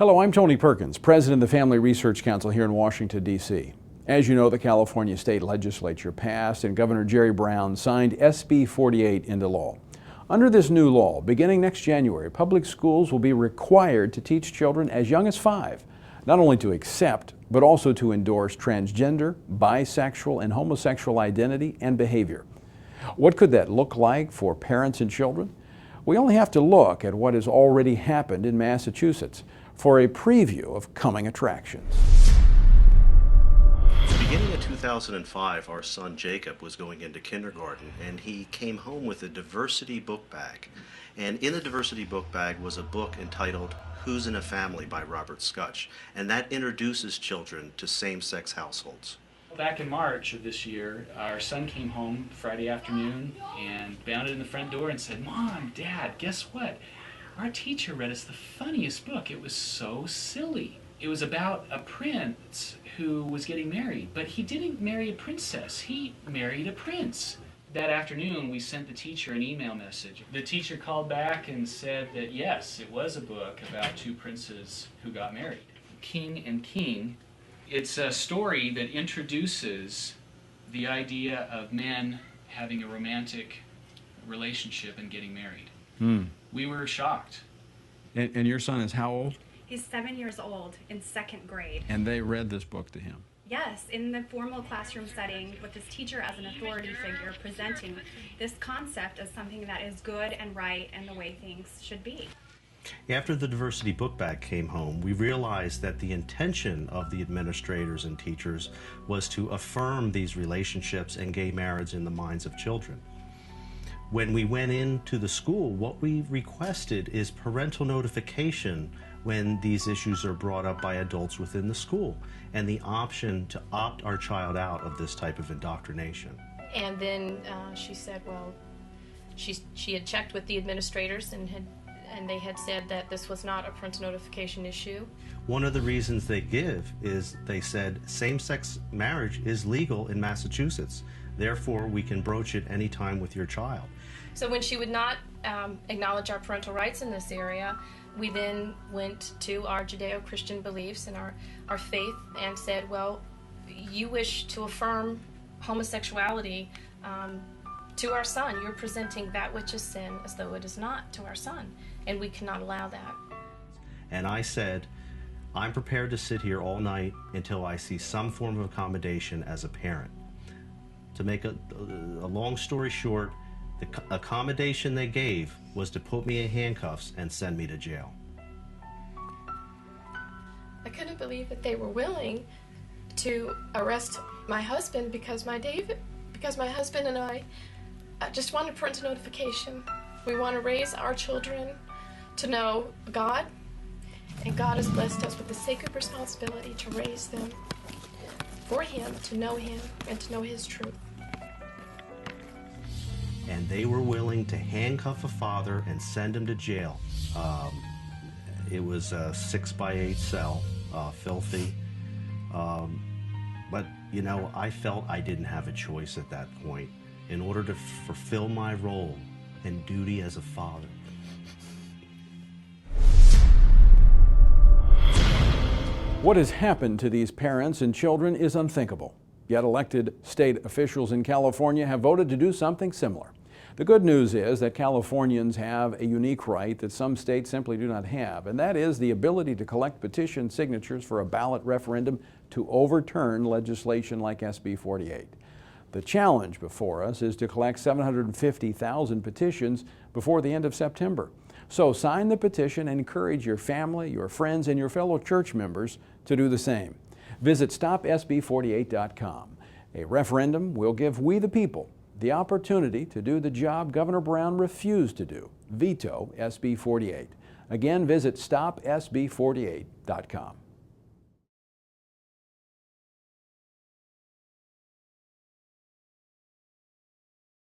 Hello, I'm Tony Perkins, President of the Family Research Council here in Washington, D.C. As you know, the California State Legislature passed and Governor Jerry Brown signed SB48 into law. Under this new law, beginning next January, public schools will be required to teach children as young as 5, not only to accept, but also to endorse transgender, bisexual, and homosexual identity and behavior. What could that look like for parents and children? We only have to look at what has already happened in Massachusetts for a preview of coming attractions. Beginning in 2005, our son Jacob was going into kindergarten, and he came home with a diversity book bag. And in the diversity book bag was a book entitled Who's in a Family by Robert Scutch, and that introduces children to same-sex households. Back in March of this year, our son came home Friday afternoon and bounded in the front door and said, "Mom, Dad, guess what? Our teacher read us the funniest book. It was so silly. It was about a prince who was getting married, but he didn't marry a princess. He married a prince." That afternoon, we sent the teacher an email message. The teacher called back and said that yes, it was a book about 2 princes who got married. King and King. It's a story that introduces the idea of men having a romantic relationship and getting married. We were shocked. And your son is how old? He's 7 years old, in 2nd grade. And they read this book to him? Yes, in the formal classroom setting with his teacher as an authority figure presenting this concept as something that is good and right and the way things should be. After the diversity book bag came home, we realized that the intention of the administrators and teachers was to affirm these relationships and gay marriage in the minds of children. When we went into the school, what we requested is parental notification when these issues are brought up by adults within the school, and the option to opt our child out of this type of indoctrination. And then she said, well, she had checked with the administrators and they had said that this was not a parental notification issue. One of the reasons they give is they said same-sex marriage is legal in Massachusetts. Therefore, we can broach it anytime with your child. So when she would not acknowledge our parental rights in this area, we then went to our Judeo-Christian beliefs and our faith and said, well, you wish to affirm homosexuality to our son. You're presenting that which is sin as though it is not to our son, and we cannot allow that. And I said, I'm prepared to sit here all night until I see some form of accommodation as a parent. To make a long story short, the accommodation they gave was to put me in handcuffs and send me to jail. I couldn't believe that they were willing to arrest my husband because my husband and I just wanted parental notification. We want to raise our children to know God, and God has blessed us with the sacred responsibility to raise them for Him, to know Him, and to know His truth. And they were willing to handcuff a father and send him to jail. It was a 6x8 cell, filthy. But, you know, I felt I didn't have a choice at that point in order to fulfill my role and duty as a father. What has happened to these parents and children is unthinkable. Yet elected state officials in California have voted to do something similar. The good news is that Californians have a unique right that some states simply do not have, and that is the ability to collect petition signatures for a ballot referendum to overturn legislation like SB48. The challenge before us is to collect 750,000 petitions before the end of September. So sign the petition and encourage your family, your friends, and your fellow church members to do the same. Visit stopsb48.com. A referendum will give we the people the opportunity to do the job Governor Brown refused to do, veto SB48. Again, visit stopsb48.com.